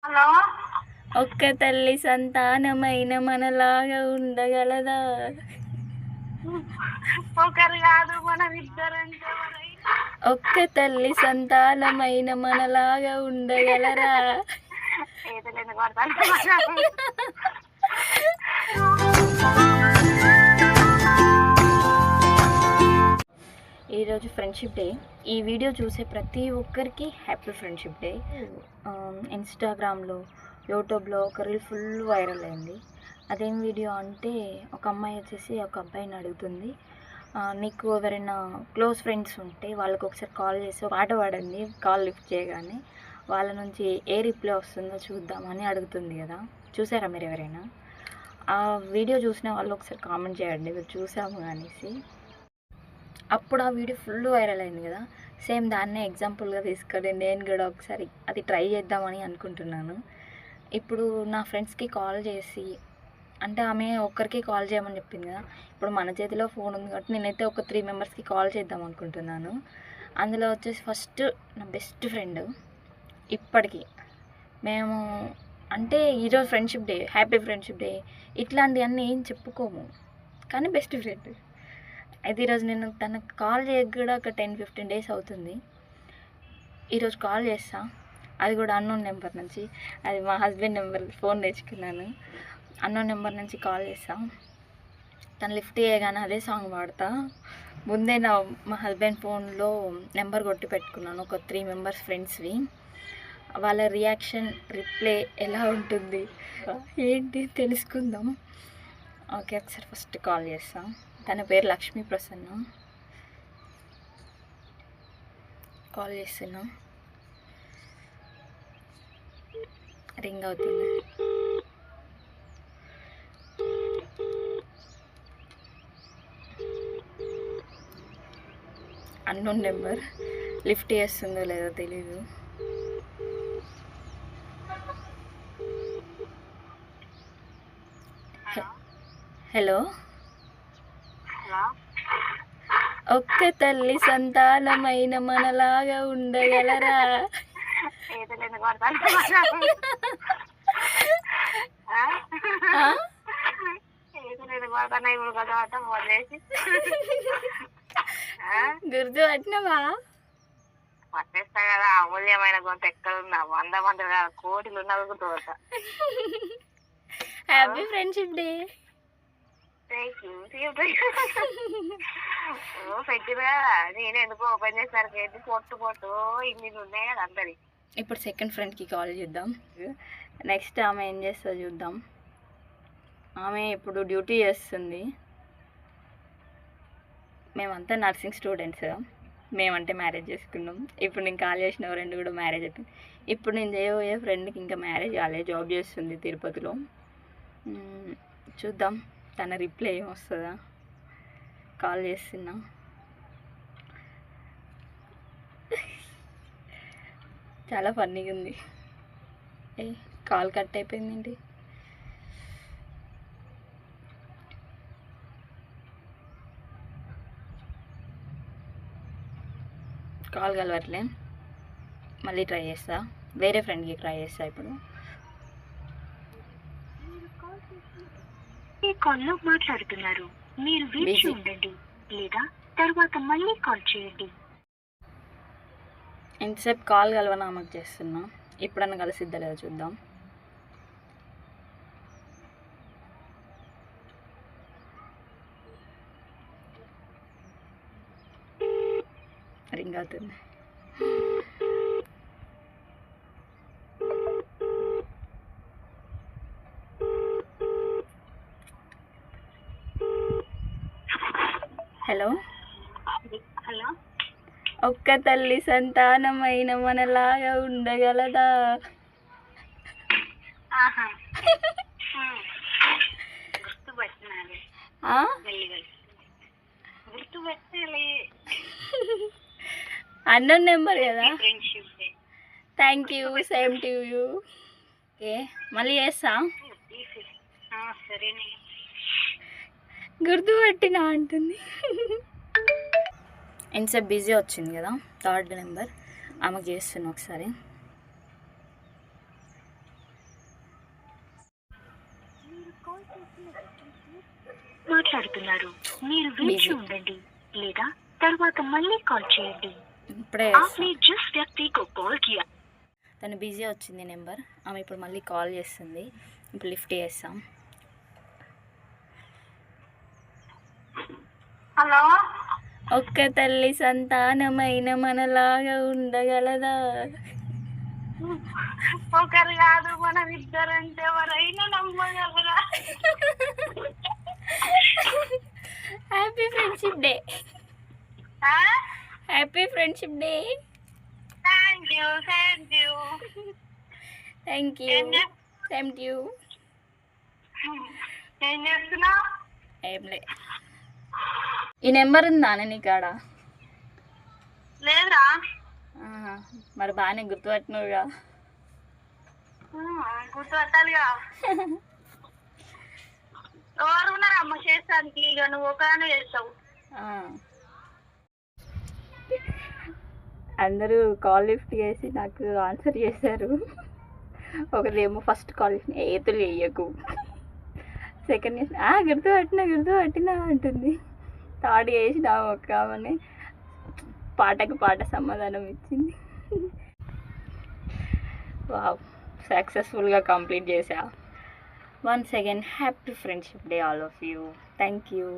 Hello. ఒక్క తల్లి సంతానమైన మనలాగా ఉండగలదా? ఒకరు కాదు మనం ఇద్దరంటే ఒక్క తల్లి సంతానమైన మనలాగా ఉండగలరా? ఏదైనా కొడతాను. ఈరోజు ఫ్రెండ్షిప్ డే. ఈ వీడియో చూసే ప్రతి ఒక్కరికి హ్యాపీ ఫ్రెండ్షిప్ డే. ఇన్స్టాగ్రామ్లో, యూట్యూబ్లో ఒక రీల్ ఫుల్ వైరల్ అయింది. అదేం వీడియో అంటే, ఒక అమ్మాయి వచ్చేసి ఒక అబ్బాయిని అడుగుతుంది, నీకు ఎవరైనా క్లోజ్ ఫ్రెండ్స్ ఉంటే వాళ్ళకి ఒకసారి కాల్ చేసి పాట పాడండి, కాల్ లిఫ్ట్ చేయగానే వాళ్ళ నుంచి ఏ రిప్లై వస్తుందో చూద్దామని అడుగుతుంది కదా. చూసారా మీరు ఎవరైనా? ఆ వీడియో చూసిన వాళ్ళు ఒకసారి కామెంట్ చేయండి, మీరు చూసాము అనేసి. అప్పుడు ఆ వీడియో ఫుల్ వైరల్ అయింది కదా. సేమ్ దాన్నే ఎగ్జాంపుల్గా తీసుకొని నేను కూడా ఒకసారి అది ట్రై చేద్దామని అనుకుంటున్నాను. ఇప్పుడు నా ఫ్రెండ్స్కి కాల్ చేసి, అంటే ఆమె ఒక్కరికి కాల్ చేయమని చెప్పింది కదా. ఇప్పుడు మన చేతిలో ఫోన్ ఉంది కాబట్టి నేనైతే ఒక 3 మెంబర్స్కి కాల్ చేద్దాం అనుకుంటున్నాను. అందులో వచ్చేసి ఫస్ట్ నా బెస్ట్ ఫ్రెండ్. ఇప్పటికీ మేము అంటే ఈరోజు friendship day, happy friendship day, ఇట్లాంటివన్నీ ఏం చెప్పుకోము, కానీ బెస్ట్ ఫ్రెండ్. అయితే ఈరోజు నేను తనకు కాల్ చేయక కూడా ఒక 10-15 డేస్ అవుతుంది. ఈరోజు కాల్ చేస్తా, అది కూడా అన్నోన్ నెంబర్ నుంచి. అది మా హస్బెండ్ నెంబర్, ఫోన్ తెచ్చుకున్నాను. అన్నోన్ నెంబర్ నుంచి కాల్ చేస్తా. తను లిఫ్ట్ చేయగానే అదే సాంగ్ పాడతా. ముందే మా హస్బెండ్ ఫోన్లో నెంబర్ కొట్టి పెట్టుకున్నాను, ఒక 3 మెంబర్స్ ఫ్రెండ్స్వి. వాళ్ళ రియాక్షన్, రిప్లై ఎలా ఉంటుంది ఏంటి తెలుసుకుందాం. ఓకే, ఒకసారి ఫస్ట్ కాల్ చేస్తాం. తన పేరు లక్ష్మీ ప్రసన్న. కాల్ చేస్తున్నా, రింగ్ అవుతుంది. అన్నోన్ నెంబర్, లిఫ్ట్ చేస్తుందో లేదో తెలీదు. హలో. ఒక్క తల్లి సంతానమైన మనలాగా ఉండగలరా? ఏదైనా కొడతాను. ఏదైనా కొడతాను ఇప్పుడు కదా అంటే ఫోన్ చేసి గుర్తు పట్టినవా? పట్టేస్తా కదా. అమూల్యమైన గొంతు ఎక్కడ ఉన్నా 100 మంది కాదు, కోటిలు ఉన్నా గుర్తుపడతా. Happy friendship day. పెట్టింది కదా, నేను ఎందుకు ఓపెన్ చేసరికి ఏంటి పొట్టు ఇన్ని ఉన్నాయి కదా అందరి. ఇప్పుడు సెకండ్ ఫ్రెండ్కి కాల్ చేద్దాం. నెక్స్ట్ ఆమె ఏం చేస్తుందో చూద్దాం. ఆమె ఇప్పుడు డ్యూటీ చేస్తుంది. మేమంతా నర్సింగ్ స్టూడెంట్స్, మేమంటే మ్యారేజ్ చేసుకున్నాం. ఇప్పుడు నేను కాల్ చేసిన ఫ్రెండ్ కూడా మ్యారేజ్ అయిపోయింది. ఇప్పుడు నేను చేయబోయే ఫ్రెండ్కి ఇంకా మ్యారేజ్ కాలే, జాబ్ చేస్తుంది తిరుపతిలో. చూద్దాం తన రిప్లై ఏమొస్తుందా. కాల్ చేస్తున్నా. చాలా ఫన్నీగా ఉంది. కాల్ కట్ అయిపోయిందేంటి? కాల్ కలవట్లే, మళ్ళీ ట్రై చేస్తా. వేరే ఫ్రెండ్కి ట్రై చేస్తా. ఇప్పుడు ఈ కాల్లో మాట్లాడుతున్నారు, మీరు వేచి ఉండండి లేదా తర్వాత మళ్ళీ కాల్ చేయండి. ఎంతసేపు కాల్ కలవనా ఆమెకు చేస్తున్నా. ఇప్పుడన్నా కలిసిద్దా లేదో చూద్దాం. రింగ్ అవుతుంది. హలో. హలో. ఒక్క తల్లి సంతానమైన మనలాగా ఉండగలదా? అన్నోన్ నెంబర్ కదా. Thank you, same to you. Okay, మళ్ళీ చేస్తా. గుర్తుపట్టినా అంటుంది. ఎంతసేపు బిజీ వచ్చింది కదా, థర్డ్ నెంబర్ ఆమెకు చేస్తున్నా ఒకసారి. మాట్లాడుతున్నారు, మీరు వేచి ఉండండి లేదా తర్వాత మళ్ళీ కాల్ చేయండి. ఇప్పుడే आपने जिस व्यक्ति को कॉल किया తను బిజీ వచ్చింది నెంబర్. ఆమె ఇప్పుడు మళ్ళీ కాల్ చేస్తుంది. ఇప్పుడు లిఫ్ట్ చేస్తాం. హలో, ఒక్క తల్లి సంతానమైన మనలాగా ఉండగలదా? ఒకరు కాదు మనం ఇద్దరంటే ఎవరైనా నమ్మగలరా? Happy friendship day. Happy friendship day. Thank you, thank you. Thank you. Same to you. ఏం చేస్తున్నావు? ఏంలే. ఈ నెంబర్ ఉందా నీ కాడ? లేదురా. మరి బాగానే గుర్తుపట్టినవుగా. గుర్తుపట్టాలిగా. ఎవరు ఉన్నారా అమ్మ చేస్తానికి? ఇక నువ్వు ఒకదాన్ని చేస్తావు. అందరూ కాల్ లిఫ్ట్ చేసి నాకు ఆన్సర్ చేశారు. ఒకదేమో ఫస్ట్ కాల్ చేసిన ఏతులు వేయకు, సెకండ్ చేసిన గుర్తుపట్టినా అంటుంది. థర్డ్ చేసిన ఒక ఆమెని పాటకు పాట సమాధానం ఇచ్చింది. వావ్, సక్సెస్ఫుల్గా కంప్లీట్ చేసా. Once again happy friendship day all of you. Thank you.